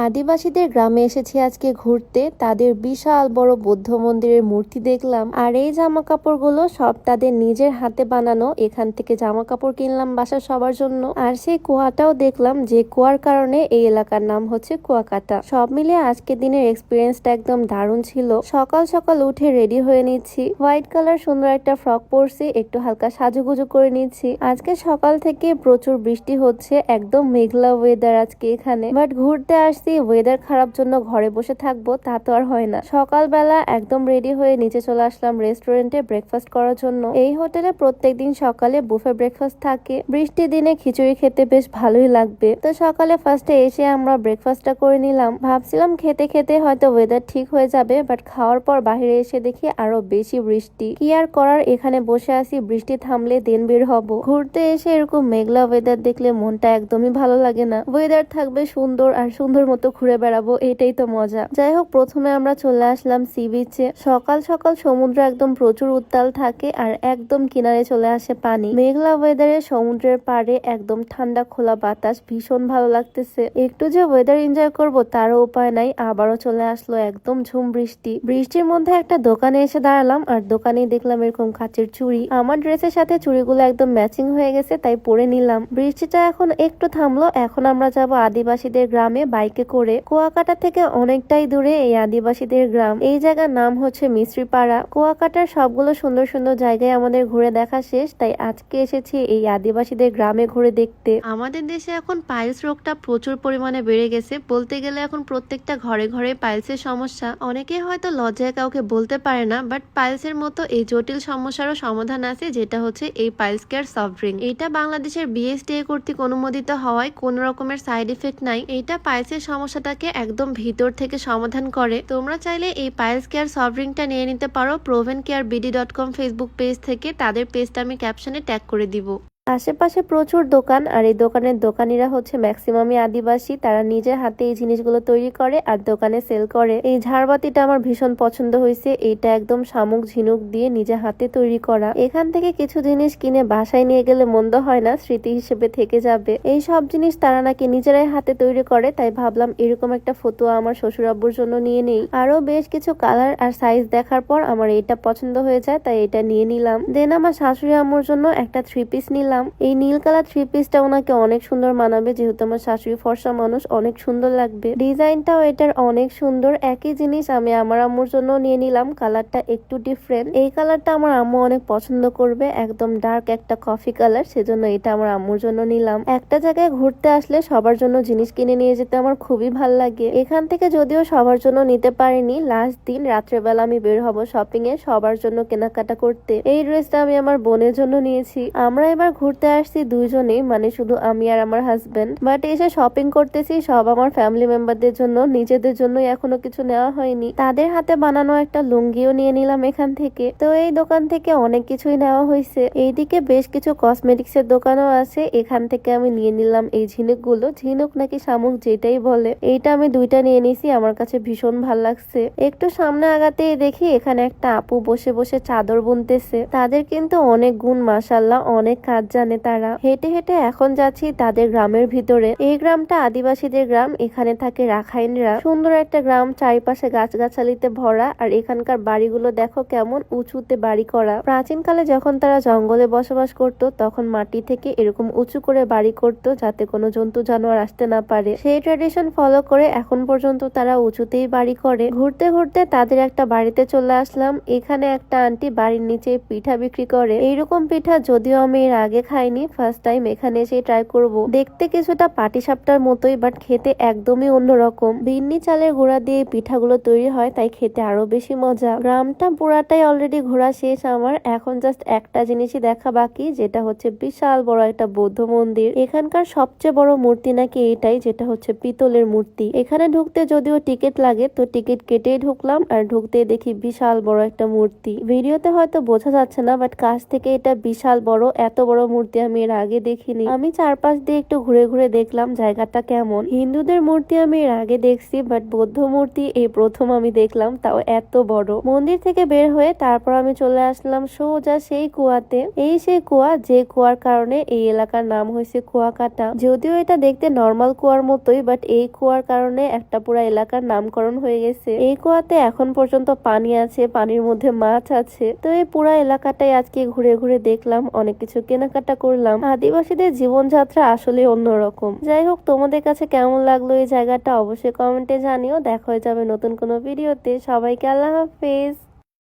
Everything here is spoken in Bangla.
আদিবাসীদের গ্রামে এসেছি আজকে ঘুরতে। তাদের বিশাল বড় বৌদ্ধ মন্দিরের মূর্তি দেখলাম, আর এই জামা কাপড়গুলো সব তাদের নিজের হাতে বানানো। এখান থেকে জামা কাপড় কিনলাম বাসার সবার জন্য। আর সেই কুয়াটাও দেখলাম, যে কুয়ার কারণে এই এলাকার নাম হচ্ছে কুয়াকাটা। সব মিলিয়ে আজকের দিনের এক্সপিরিয়েন্সটা একদম দারুণ ছিল। সকাল সকাল উঠে রেডি হয়ে নিচ্ছি, হোয়াইট কালার সুন্দর একটা ফ্রক পরছি, একটু হালকা সাজুগুজু করে নিচ্ছি। আজকে সকাল থেকে প্রচুর বৃষ্টি হচ্ছে, একদম মেঘলা ওয়েদার আজকে এখানে। বাট ঘুরতে আসছি, ওয়েদার খারাপ জন্য ঘরে বসে থাকবো তা তো আর হয় না। সকালবেলা একদম রেডি হয়ে নিচে চলে আসলাম রেস্টুরেন্টে ব্রেকফাস্ট করার জন্য। এই হোটেলে প্রত্যেকদিন সকালে বুফে ব্রেকফাস্ট থাকে। বৃষ্টির দিনে খিচুড়ি খেতে বেশ ভালোই লাগবে। তো সকালে ফার্স্টে এসে আমরা ব্রেকফাস্টটা করে নিলাম। ভাবছিলাম খেতে খেতে হয়তো ওয়েদার ঠিক হয়ে যাবে, বাট খাওয়ার পর বাইরে এসে দেখি আরো বেশি বৃষ্টি। কি আর করার, এখানে বসে আছি, বৃষ্টি থামলে দেন বের হব। ঘুরতে এসে এরকম মেঘলা ওয়েদার দেখলে মনটা একদমই ভালো লাগে না। ওয়েদার থাকবে সুন্দর আর সুন্দর মতো ঘুরে বেড়াবো, এটাই তো মজা। যাই হোক, প্রথমে আমরা চলে আসলাম সি বিচে। সকাল সকাল সমুদ্র একদম প্রচুর উত্তাল থাকে, আর একদম কিনারে চলে আসে পানি। মেঘলা ওয়েদারে সমুদ্রের পাড়ে একদম ঠান্ডা খোলা বাতাস, ভীষণ ভালো লাগতেছে। একটু যে ওয়েদার এনজয় করব তারও উপায় নাই, আবারও চলে আসলো একদম ঝুম বৃষ্টি। বৃষ্টির মধ্যে একটা দোকানে এসে দাঁড়ালাম, আর দোকানে দেখলাম এরকম কাচের চুড়ি। আমার ড্রেসের সাথে চুড়িগুলো একদম ম্যাচিং হয়ে গেছে, তাই পরে নিলাম। বৃষ্টিটা এখন একটু থামলো। এখন আমরা যাব আদিবাসীদের গ্রামে বাইকে করে। কুয়াকাটা থেকে অনেকটাই দূরে এই আদিবাসীদের গ্রাম। এই জায়গার নাম হচ্ছে মিস্ত্রিপাড়া। কুয়াকাটার সবগুলো সুন্দর সুন্দর জায়গায় আমাদের ঘুরে দেখা শেষ, তাই আজকে এসেছি এই আদিবাসীদের গ্রামে ঘুরে দেখতে। আমাদের দেশে এখন পাইলস রোগটা প্রচুর পরিমাণে বেড়ে গেছে। বলতে গেলে এখন প্রত্যেকটা ঘরে ঘরে পাইলসের সমস্যা। অনেকে হয়তো লজ্জায় কাউকে বলতে পারে না, বাট পাইলসের মতো এই জটিল সমস্যারও সমাধান আছে, যেটা হচ্ছে এই পাইলস কেয়ার সফট ড্রিঙ্ক। এটা বাংলাদেশের বিএসটিআই কর্তৃক অনুমোদিত হওয়ায় কোন রকমের সাইড ইফেক্ট নাই। এটা পাইলসের সমস্যাটাকে একদম ভিতর থেকে সমাধান করে। তোমরা চাইলে এই পাইলস কেয়ার সফট ড্রিঙ্কটা নিয়ে নিতে পারো provencarebd.com ফেসবুক পেজ থেকে। তাদের পেজটা আমি ক্যাপশনে ট্যাগ করে দিব। আশেপাশে প্রচুর দোকান, আর এই দোকানের দোকানিরা হচ্ছে ম্যাক্সিমামই আদিবাসী। তারা নিজের হাতে এই জিনিসগুলো তৈরি করে আর দোকানে সেল করে। এই ঝাড়বাতিটা আমার ভীষণ পছন্দ হয়েছে। এইটা একদম শামুক ঝিনুক দিয়ে নিজে হাতে তৈরি করা। এখান থেকে কিছু জিনিস কিনে বাসায় নিয়ে গেলে মন্দ হয় না, স্মৃতি হিসেবে থেকে যাবে। এই সব জিনিস তারা নাকি নিজেরাই হাতে তৈরি করে, তাই ভাবলাম এরকম একটা ফতুয়া আমার শ্বশুর আব্বুর জন্য নিয়ে নেই। আরো বেশ কিছু কালার আর সাইজ দেখার পর আমার এটা পছন্দ হয়ে যায়, তাই এটা নিয়ে নিলাম। দেন আমার শাশুড়ি আম্মুর জন্য একটা 3 পিস নিলাম। এই নীল কালার 3 পিসটা ওনাকে অনেক সুন্দর মানাবে, যেহেতু আমার শাশুড়ি ফর্সা মানুষ, অনেক সুন্দর লাগবে। ডিজাইনটাও এটার অনেক সুন্দর। একই জিনিস আমি আমার আম্মুর জন্য নিয়ে নিলাম, কালারটা একটু ডিফারেন্ট। এই কালারটা আমার আম্মু অনেক পছন্দ করবে, একদম ডার্ক একটা কফি কালার, সেজন্য এটা আমার আম্মুর জন্য নিলাম। একটা জায়গায় ঘুরতে আসলে সবার জন্য জিনিস কিনে নিয়ে যেতে আমার খুবই ভাল লাগে। এখান থেকে যদিও সবার জন্য নিতে পারিনি, লাস্ট দিন রাত্রেবেলা আমি বের হব শপিং এ সবার জন্য কেনাকাটা করতে। এই ড্রেসটা আমি আমার বোনের জন্য নিয়েছি। আমরা এবার ঘুরতে আসছি দুইজনেই, মানে শুধু আমি আর আমার হাজবেন্ড। বাট এসে শপিং করতেছি সব আমার ফ্যামিলি মেম্বারদের জন্য, নিজেদের জন্য এখনো কিছু নেওয়া হয়নি। তাদের হাতে বানানো একটা লুঙ্গিও নিয়ে নিলাম এখান থেকে। তো এই দোকান থেকে অনেক কিছুই নেওয়া হয়েছে। এইদিকে বেশ কিছু কসমেটিক্স এর দোকানও আছে। এখান থেকে আমি নিয়ে নিলাম এই ঝিনুক গুলো, ঝিনুক নাকি শামুক যেটাই বলে। এইটা আমি 2টা নিয়ে নিছি, আমার কাছে ভীষণ ভাল লাগছে। একটু সামনে আগাতেই দেখি এখানে একটা আপু বসে বসে চাদর বুনতেছে। তাদের কিন্তু অনেক গুণ, মাশাআল্লাহ, অনেক কাজ জানে তারা। হেঁটে হেঁটে এখন যাচ্ছি তাদের গ্রামের ভিতরে। এই গ্রামটা আদিবাসীদের গ্রাম, এখানে থাকে রাখাইনরা। সুন্দর একটা গ্রাম, চারিপাশে গাছগাছালিতে ভরা। আর এখানকার বাড়িগুলো দেখো কেমন উঁচুতে বাড়ি করা। প্রাচীনকালে যখন তারা জঙ্গলে বসবাস করত, তখন মাটি থেকে এরকম উঁচু করে বাড়ি করত, যাতে কোনো জন্তু জানোয়ার আসতে না পারে। সেই ট্রেডিশন ফলো করে এখন পর্যন্ত তারা উঁচুতেই বাড়ি করে। ঘুরতে ঘুরতে তাদের একটা বাড়িতে চলে আসলাম। এখানে একটা আন্টি বাড়ির নিচে পিঠা বিক্রি করে। এইরকম পিঠা যদিও আমি এর আগে খাইনি, ফার্স্ট টাইম এখানে এসে ট্রাই করব। দেখতে কিছুটা পাটিসাপটার মতোই, বাট খেতে একদমই অন্যরকম। বিন্নি চালের গুঁড়া দিয়ে পিঠাগুলো তৈরি হয়, তাই খেতে আরো বেশি মজা। গ্রামটা পুরাটাই অলরেডি ঘোরা শেষ আমার। এখন জাস্ট একটা জিনিসই দেখা বাকি, যেটা হচ্ছে বিশাল বড় একটা বৌদ্ধ মন্দির। এখানকার সবচেয়ে বড় মূর্তি নাকি এটাই, যেটা হচ্ছে পিতলের মূর্তি। এখানে ঢুকতে যদিও টিকিট লাগে, তো টিকিট কেটেই ঢুকলাম। আর ঢুকতে দেখি বিশাল বড় একটা মূর্তি। ভিডিওতে হয়তো বোঝা যাচ্ছে না, বাট কাছ থেকে এটা বিশাল বড়। এত বড় মূর্তি আমি এর আগে দেখিনি। আমি চারপাশ দিয়ে একটু ঘুরে ঘুরে দেখলাম জায়গাটা কেমন। হিন্দুদের মূর্তি আমি এর আগে দেখছি, বাট বৌদ্ধ মূর্তি এই প্রথম আমি দেখলাম, তাও এত বড়। মন্দির থেকে বের হয়ে তারপর আমি চলে আসলাম সোজা সেই কুয়াতে। এই সেই কুয়া, যে কুয়ার কারণে এই এলাকার নাম হয়েছে কুয়াকাটা। যদিও এটা দেখতে নর্মাল কুয়ার মতোই, বাট এই কুয়ার কারণে একটা পুরা এলাকার নামকরণ হয়ে গেছে। এই কুয়াতে এখন পর্যন্ত পানি আছে, পানির মধ্যে মাছ আছে। তো এই পুরা এলাকাটাই আজকে ঘুরে ঘুরে দেখলাম, অনেক কিছু কেনাকাটা করলাম। আদিবাসীদের জীবনযাত্রা আসলে অন্যরকম। যাই হোক, তোমাদের কাছে কেমন লাগলো এই জায়গাটা অবশ্যই কমেন্টে জানিও। দেখা হয়ে যাবে নতুন কোনো ভিডিওতে। সবাইকে আল্লাহ হাফেজ।